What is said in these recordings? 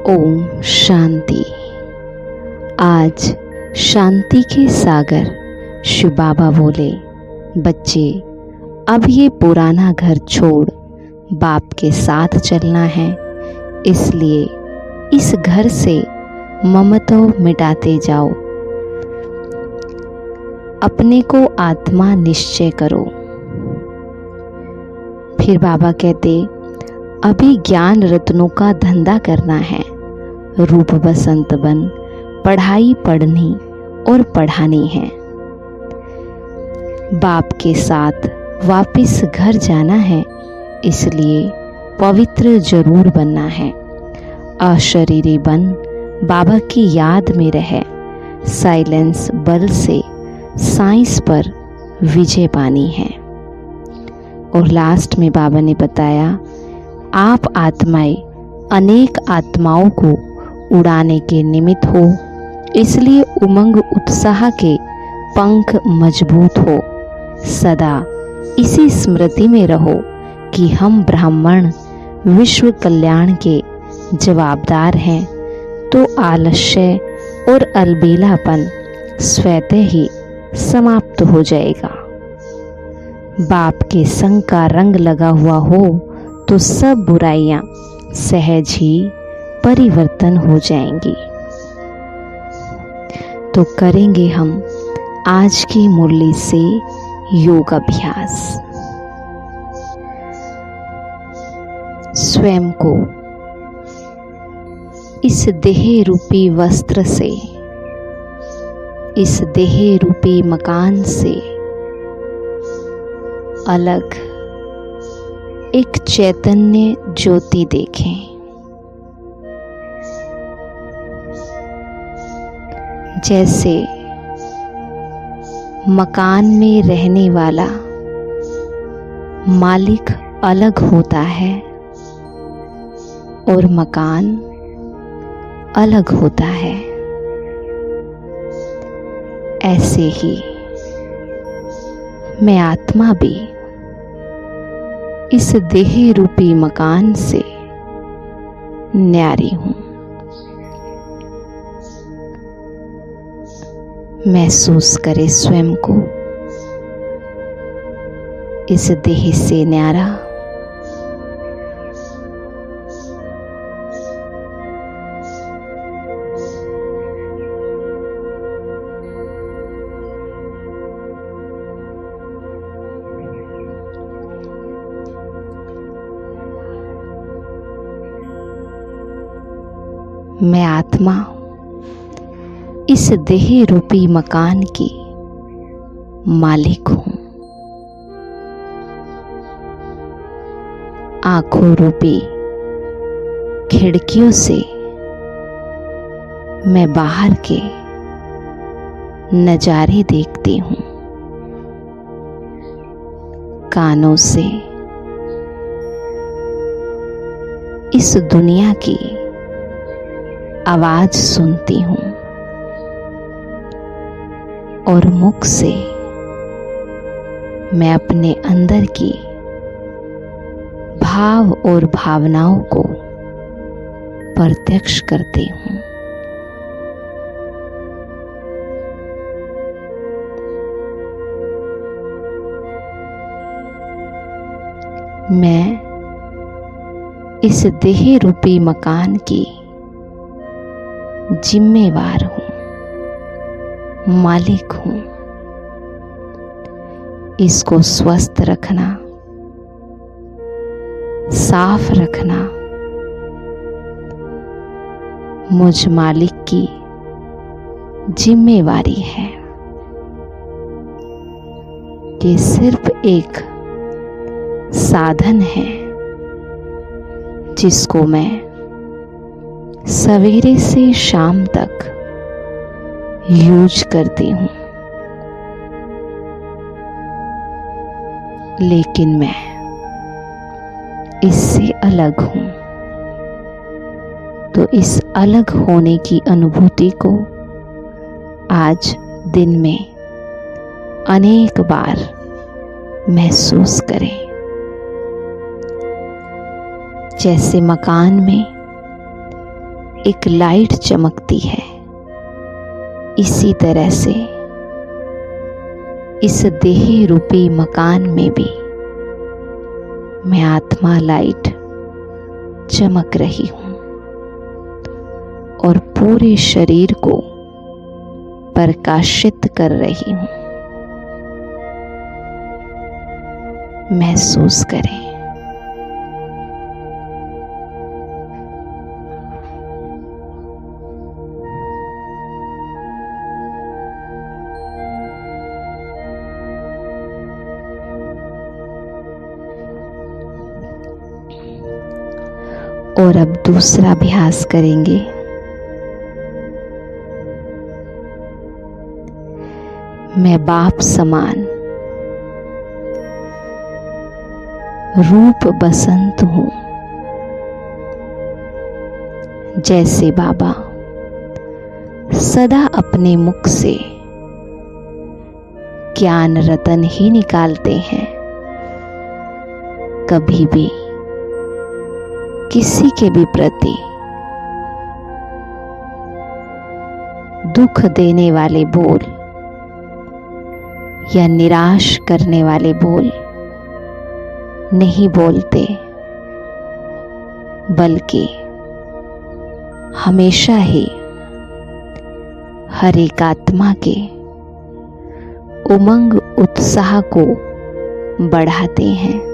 ओम शांति। आज शांति के सागर शिव बाबा बोले, बच्चे अब ये पुराना घर छोड़ बाप के साथ चलना है, इसलिए इस घर से ममत्व मिटाते जाओ। अपने को आत्मा निश्चय करो। फिर बाबा कहते, अभी ज्ञान रत्नों का धंधा करना है। रूप बसंत बन पढ़ाई पढ़नी और पढ़ानी है। बाप के साथ वापस घर जाना है, इसलिए पवित्र जरूर बनना है। अशरीरी बन बाबा की याद में रहे। साइलेंस बल से साइंस पर विजय पानी है। और लास्ट में बाबा ने बताया, आप आत्माएं अनेक आत्माओं को उड़ाने के निमित्त हो, इसलिए उमंग उत्साह के पंख मजबूत हो। सदा इसी स्मृति में रहो कि हम ब्राह्मण विश्व कल्याण के जवाबदार हैं, तो आलस्य और अलबेलापन स्वतः ही समाप्त हो जाएगा। बाप के संग का रंग लगा हुआ हो तो सब बुराइयां सहज ही परिवर्तन हो जाएंगी। तो करेंगे हम आज की मुरली से योग अभ्यास। स्वयं को इस देह रूपी वस्त्र से, इस देह रूपी मकान से अलग एक चैतन्य ज्योति देखें। जैसे मकान में रहने वाला मालिक अलग होता है और मकान अलग होता है, ऐसे ही मैं आत्मा भी इस देह रूपी मकान से न्यारी हूं। महसूस करें स्वयं को इस देह से न्यारा। मैं आत्मा इस देह रूपी मकान की मालिक हूं। आंखों रूपी खिड़कियों से मैं बाहर के नजारे देखती हूं। कानों से इस दुनिया की आवाज सुनती हूं और मुख से मैं अपने अंदर की भाव और भावनाओं को प्रत्यक्ष करती हूं। मैं इस देह रूपी मकान की जिम्मेवार हूं, मालिक हूं। इसको स्वस्थ रखना, साफ रखना मुझ मालिक की जिम्मेवारी है। ये सिर्फ एक साधन है जिसको मैं सवेरे से शाम तक यूज करती हूं, लेकिन मैं इससे अलग हूं। तो इस अलग होने की अनुभूति को आज दिन में अनेक बार महसूस करें। जैसे मकान में एक लाइट चमकती है, इसी तरह से इस देह रूपी मकान में भी मैं आत्मा लाइट चमक रही हूं और पूरे शरीर को प्रकाशित कर रही हूं। महसूस करें। और अब दूसरा अभ्यास करेंगे। मैं बाप समान रूप बसंत हूं। जैसे बाबा सदा अपने मुख से ज्ञान रतन ही निकालते हैं, कभी भी किसी के भी प्रति दुख देने वाले बोल या निराश करने वाले बोल नहीं बोलते, बल्कि हमेशा ही हर एक आत्मा के उमंग उत्साह को बढ़ाते हैं।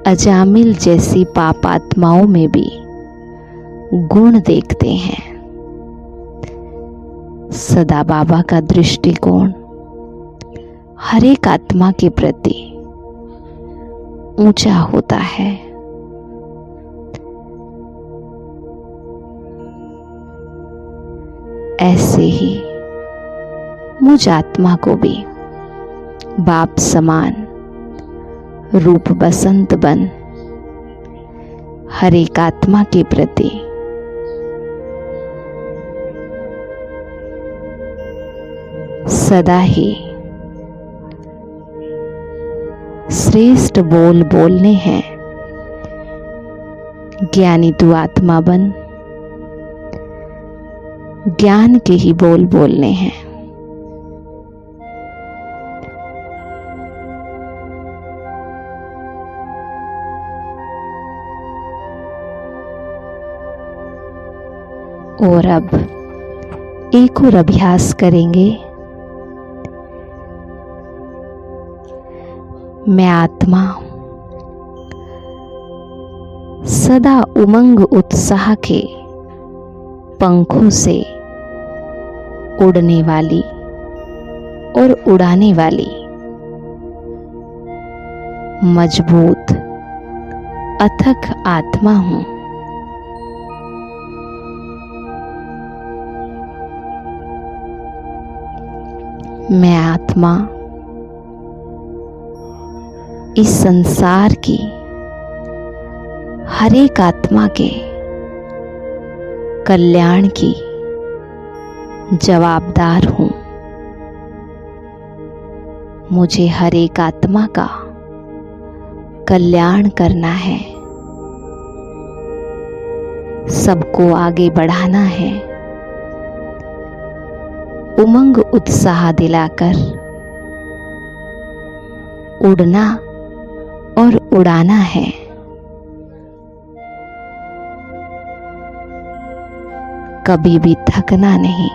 अजामिल जैसी पापात्माओं में भी गुण देखते हैं। सदा बाबा का दृष्टिकोण हर एक आत्मा के प्रति ऊंचा होता है। ऐसे ही मुझ आत्मा को भी बाप समान रूप बसंत बन हर एक आत्मा के प्रति सदा ही श्रेष्ठ बोल बोलने हैं। ज्ञानी तू आत्मा बन, ज्ञान के ही बोल बोलने हैं। और अब एक और अभ्यास करेंगे। मैं आत्मा सदा उमंग उत्साह के पंखों से उड़ने वाली और उड़ाने वाली मजबूत अथक आत्मा हूं। मैं आत्मा इस संसार की हर एक आत्मा के कल्याण की जवाबदार हूं। मुझे हर एक आत्मा का कल्याण करना है, सबको आगे बढ़ाना है, उमंग उत्साह दिलाकर उड़ना और उड़ाना है। कभी भी थकना नहीं,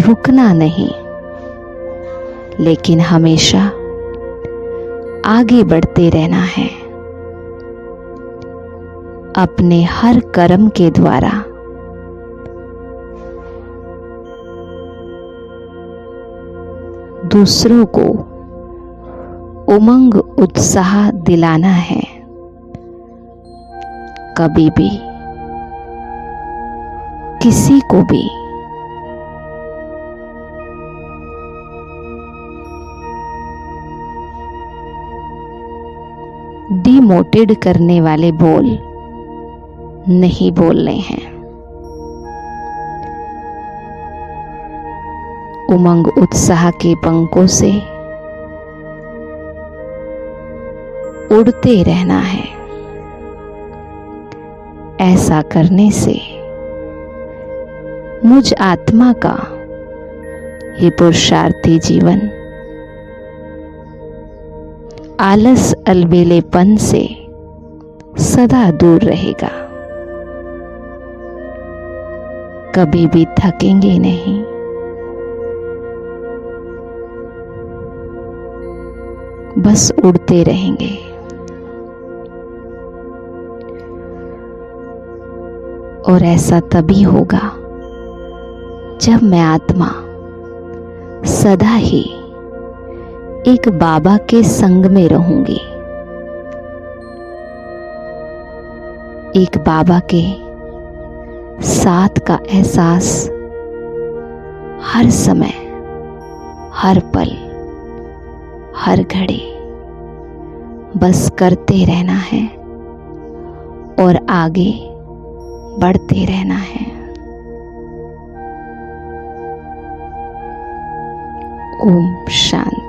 रुकना नहीं, लेकिन हमेशा आगे बढ़ते रहना है। अपने हर कर्म के द्वारा दूसरों को उमंग उत्साह दिलाना है। कभी भी किसी को भी डिमोटिवेट करने वाले बोल नहीं बोलने हैं। उमंग उत्साह के पंखों से उड़ते रहना है। ऐसा करने से मुझ आत्मा का ये पुरुषार्थी जीवन आलस अलबेलेपन से सदा दूर रहेगा। कभी भी थकेंगे नहीं। बस उड़ते रहेंगे। और ऐसा तभी होगा जब मैं आत्मा सदा ही एक बाबा के संग में रहूंगी, एक बाबा के साथ का एहसास हर समय, हर पल, हर घड़ी बस करते रहना है और आगे बढ़ते रहना है। ओम शांति।